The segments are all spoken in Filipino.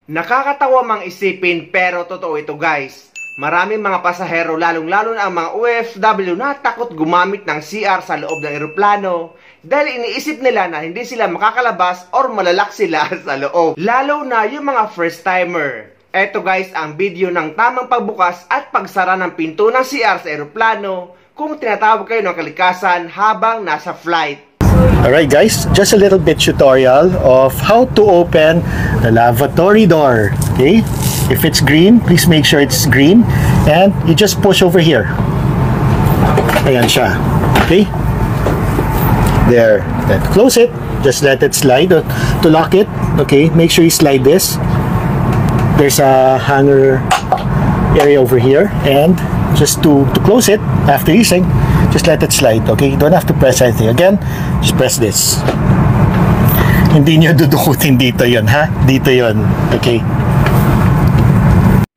Nakakatawa mang isipin pero totoo ito guys. Maraming mga pasahero lalong-lalo na ang mga OFW na takot gumamit ng CR sa loob ng eroplano dahil iniisip nila na hindi sila makakalabas or malalak sila sa loob. Lalo na yung mga first timer. Eto guys ang video ng tamang pagbukas at pagsara ng pinto ng CR sa eroplano kung tinatawag kayo ng kalikasan habang nasa flight. Alright guys, just a little bit tutorial of how to open the lavatory door. Okay, if it's green, please make sure it's green and you just push over here. Ayan siya. Okay, there, then close it, just let it slide to lock it. Okay, make sure you slide this. There's a hanger area over here, and just to close it after using, just let it slide. Okay, you don't have to press anything. Again, just press this. Hindi nyo dudukutin dito yon, ha? Dito yon. Okay.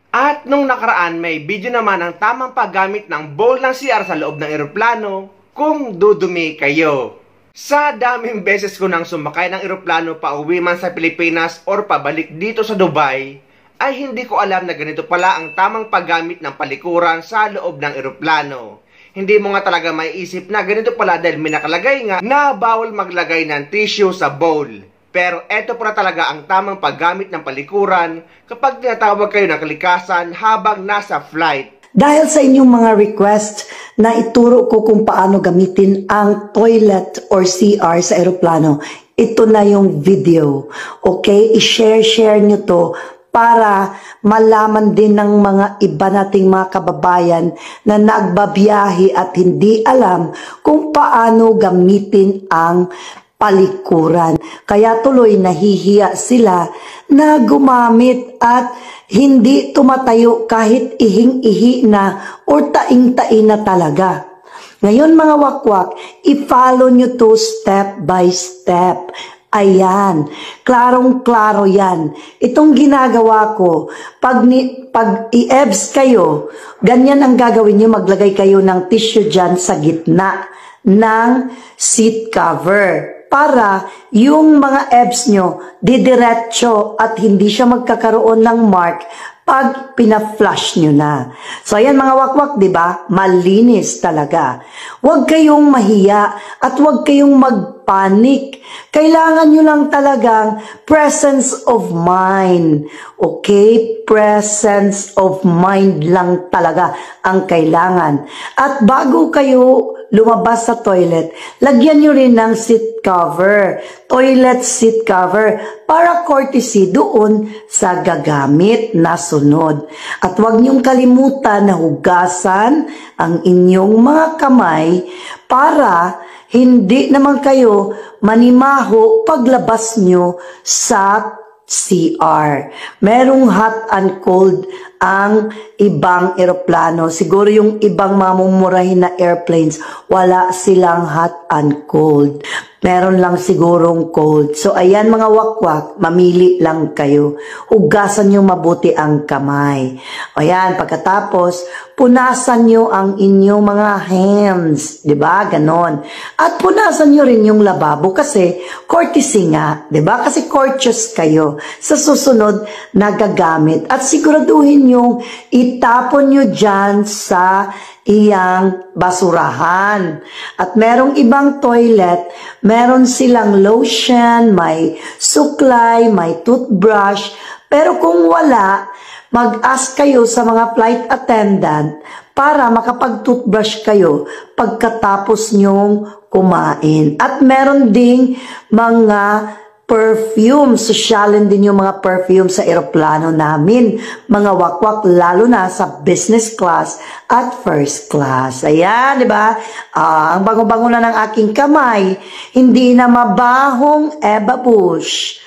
At nung nakaraan, may video naman ang tamang paggamit ng bowl ng CR sa loob ng eroplano kung dudumi kayo. Sa daming beses ko nang sumakay ng eroplano pa uwi man sa Pilipinas or pabalik dito sa Dubai, ay hindi ko alam na ganito pala ang tamang paggamit ng palikuran sa loob ng eroplano. Hindi mo nga talaga maiisip na ganito pala dahil may nakalagay nga na bawal maglagay ng tissue sa bowl. Pero eto pala talaga ang tamang paggamit ng palikuran kapag tinatawag kayo ng kalikasan habang nasa flight. Dahil sa inyong mga request na ituro ko kung paano gamitin ang toilet or CR sa eroplano, ito na yung video. Okay? I-share nyo to para malaman din ng mga iba nating mga kababayan na nagbabiyahe at hindi alam kung paano gamitin ang palikuran. Kaya tuloy nahihiya sila na gumamit at hindi tumatayo kahit ihing-ihi na o taing-tain na talaga. Ngayon mga wakwak, i-follow nyo to step by step. Ayan, klarong-klaro yan. Itong ginagawa ko, pag i-EBS kayo, ganyan ang gagawin nyo, maglagay kayo ng tissue dyan sa gitna ng seat cover. Para yung mga EBS nyo, didiretso at hindi siya magkakaroon ng mark pag pina-flush nyo na. So ayan mga wakwak, di ba? Malinis talaga. Huwag kayong mahiya at huwag kayong magpanik. Kailangan nyo lang talagang presence of mind. Okay? Presence of mind lang talaga ang kailangan. At bago kayo lumabas sa toilet, lagyan nyo rin ng seat cover, toilet seat cover, para courtesy doon sa gagamit na sunod. At huwag nyong kalimutan na hugasan ang inyong mga kamay para hindi naman kayo manimaho paglabas nyo sa CR. Merong hot and cold ang ibang eroplano. Siguro yung ibang mamumurahin na airplanes, wala silang hot and cold. Meron lang sigurong cold. So ayan mga wakwak, mamili lang kayo. Hugasan nyo mabuti ang kamay. Ayan, pagkatapos, punasan nyo ang inyong mga hands. Diba? Ganon. At punasan nyo rin yung lababo kasi courtesy nga. Diba? Kasi courteous kayo sa susunod na gagamit. At siguraduhin yung itapon nyo dyan sa iyang basurahan. At merong ibang toilet, meron silang lotion, may suklay, may toothbrush. Pero kung wala, mag-ask kayo sa mga flight attendant para makapag-toothbrush kayo pagkatapos nyong kumain. At meron ding mga perfume. Sosyalin din yung mga perfume sa eroplano namin. Mga wakwak, lalo na sa business class at first class. Ayan, di ba? Ang bango-bango na ng aking kamay. Hindi na mabahong Eva Bush.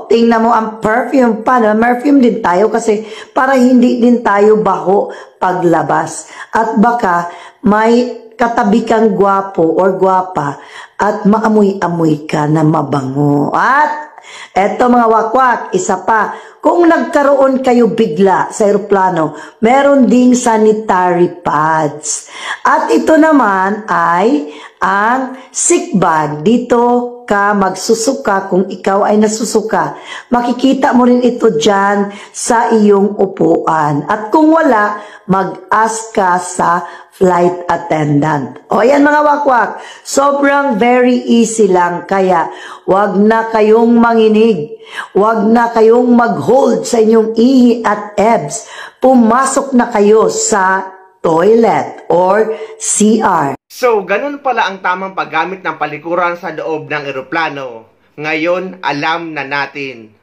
Tingnan mo ang perfume pa. Perfume din tayo kasi para hindi din tayo baho paglabas. At baka may katabi kang gwapo or gwapa at maamoy-amoy ka na mabango. At eto mga wakwak, isa pa, kung nagkaroon kayo bigla sa eroplano, meron ding sanitary pads. At ito naman ay ang sick bag. Dito ka magsusuka, kung ikaw ay nasusuka, makikita mo rin ito dyan sa iyong upuan. At kung wala, mag-ask ka sa flight attendant. O yan mga wakwak, sobrang very easy lang. Kaya wag na kayong manginig. Wag na kayong mag-hold sa inyong ihi at ebs. Pumasok na kayo sa toilet or CR. So, ganun pala ang tamang paggamit ng palikuran sa loob ng eroplano. Ngayon, alam na natin.